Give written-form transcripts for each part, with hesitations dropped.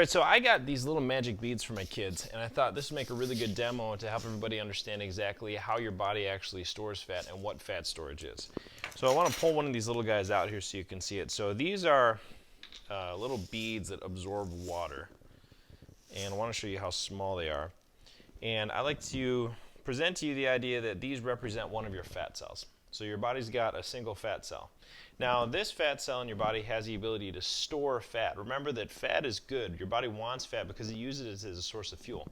All right, so I got these little magic beads for my kids, and I thought this would make a really good demo to help everybody understand exactly how your body actually stores fat and what fat storage is. So I want to pull one of these little guys out here so you can see it. So these are little beads that absorb water, and I want to show you how small they are. And I like to present to you the idea that these represent one of your fat cells. So your body's got a single fat cell. Now this fat cell in your body has the ability to store fat. Remember that fat is good. Your body wants fat because it uses it as a source of fuel.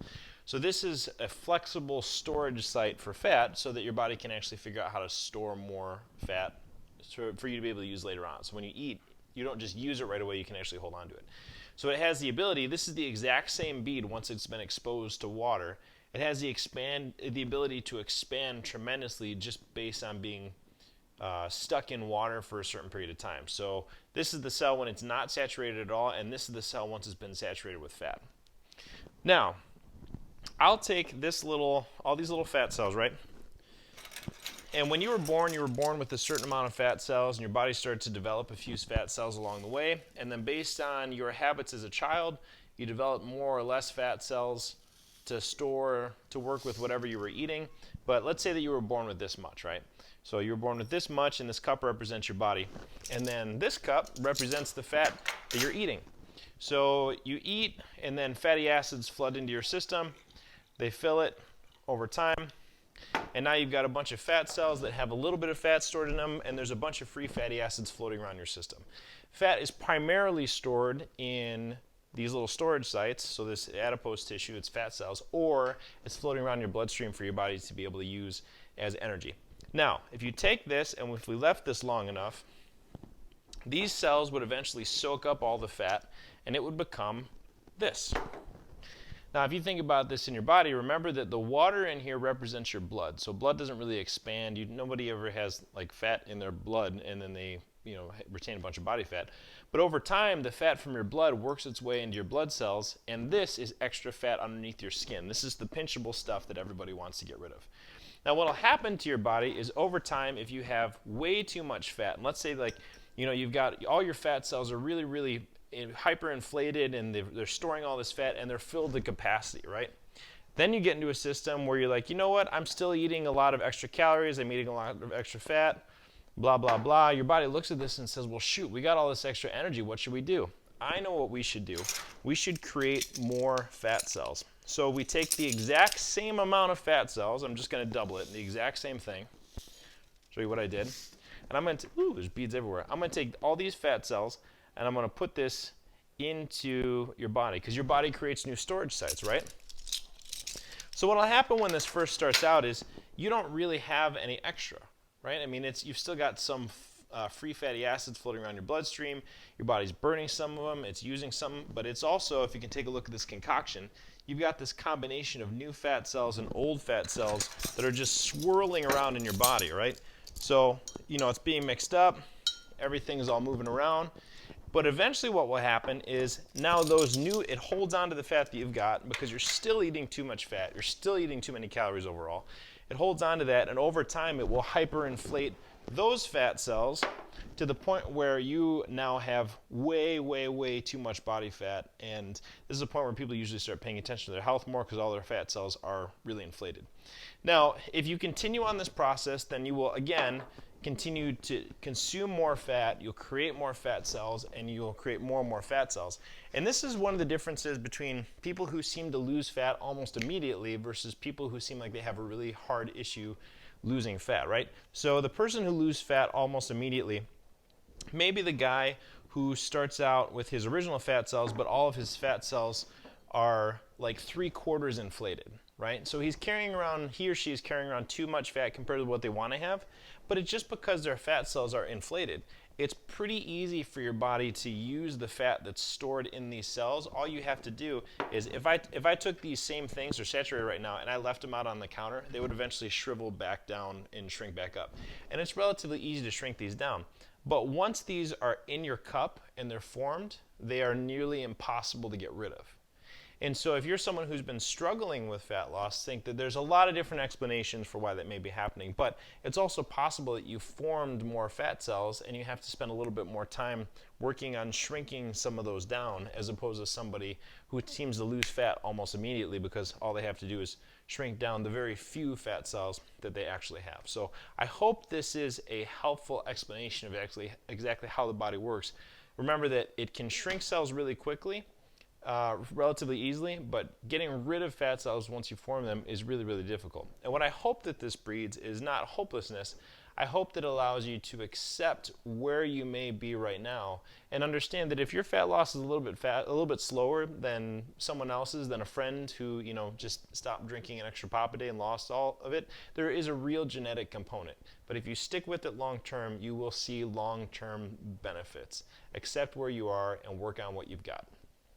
So this is a flexible storage site for fat so that your body can actually figure out how to store more fat for you to be able to use later on. So when you eat, you don't just use it right away, you can actually hold on to it. So it has the ability, this is the exact same bead once it's been exposed to water. It has the ability to expand tremendously just based on being stuck in water for a certain period of time. So this is the cell when it's not saturated at all, and this is the cell once it's been saturated with fat. Now, I'll take all these little fat cells, right? And when you were born with a certain amount of fat cells, and your body started to develop a few fat cells along the way, and then based on your habits as a child, you develop more or less fat cells to work with whatever you were eating. But let's say that you were born with this much, right? So you were born with this much, and this cup represents your body. And then this cup represents the fat that you're eating. So you eat, and then fatty acids flood into your system. They fill it over time. And now you've got a bunch of fat cells that have a little bit of fat stored in them, and there's a bunch of free fatty acids floating around your system. Fat is primarily stored in these little storage sites, so this adipose tissue, it's fat cells, or it's floating around your bloodstream for your body to be able to use as energy. Now, if you take this, and if we left this long enough, these cells would eventually soak up all the fat, and it would become this. Now, if you think about this in your body, remember that the water in here represents your blood. So blood doesn't really expand. Nobody ever has like fat in their blood, and then they retain a bunch of body fat. But over time, the fat from your blood works its way into your blood cells, and this is extra fat underneath your skin. This is the pinchable stuff that everybody wants to get rid of. Now, what will happen to your body is over time, if you have way too much fat, and let's say you've got all your fat cells are really, really hyperinflated, and they're storing all this fat, and they're filled to capacity, right? Then you get into a system where you're like, you know what, I'm still eating a lot of extra calories, I'm eating a lot of extra fat, blah, blah, blah. Your body looks at this and says, well, shoot, we got all this extra energy. What should we do? I know what we should do. We should create more fat cells. So we take the exact same amount of fat cells. I'm just going to double it, the exact same thing. Show you what I did. And I'm going to, there's beads everywhere. I'm going to take all these fat cells, and I'm going to put this into your body, because your body creates new storage sites, right? So what will happen when this first starts out is you don't really have any extra. Right? I mean, you've still got some free fatty acids floating around your bloodstream. Your body's burning some of them. It's using some, but it's also, if you can take a look at this concoction, you've got this combination of new fat cells and old fat cells that are just swirling around in your body, right? So, it's being mixed up. Everything's all moving around. But eventually what will happen is now it holds on to the fat that you've got because you're still eating too much fat. You're still eating too many calories overall. It holds on to that, and over time it will hyperinflate those fat cells to the point where you now have way, way, way too much body fat. And this is a point where people usually start paying attention to their health more because all their fat cells are really inflated. Now, if you continue on this process, then you will, again, continue to consume more fat, you'll create more fat cells, and you'll create more and more fat cells. And this is one of the differences between people who seem to lose fat almost immediately versus people who seem like they have a really hard issue losing fat, right? So the person who loses fat almost immediately may be the guy who starts out with his original fat cells, but all of his fat cells are like 3/4 inflated, right? So he or she is carrying around too much fat compared to what they want to have, but it's just because their fat cells are inflated. It's pretty easy for your body to use the fat that's stored in these cells. All you have to do is, if I took these same things, they're saturated right now, and I left them out on the counter, they would eventually shrivel back down and shrink back up. And it's relatively easy to shrink these down. But once these are in your cup and they're formed, they are nearly impossible to get rid of. And so if you're someone who's been struggling with fat loss, think that there's a lot of different explanations for why that may be happening. But it's also possible that you formed more fat cells and you have to spend a little bit more time working on shrinking some of those down, as opposed to somebody who seems to lose fat almost immediately because all they have to do is shrink down the very few fat cells that they actually have. So I hope this is a helpful explanation of exactly how the body works. Remember that it can shrink cells really quickly, relatively easily, but getting rid of fat cells once you form them is really, really difficult. And what I hope that this breeds is not hopelessness. I hope that it allows you to accept where you may be right now and understand that if your fat loss is a little bit slower than someone else's, than a friend who, just stopped drinking an extra pop a day and lost all of it, there is a real genetic component. But if you stick with it long term, you will see long term benefits. Accept where you are and work on what you've got.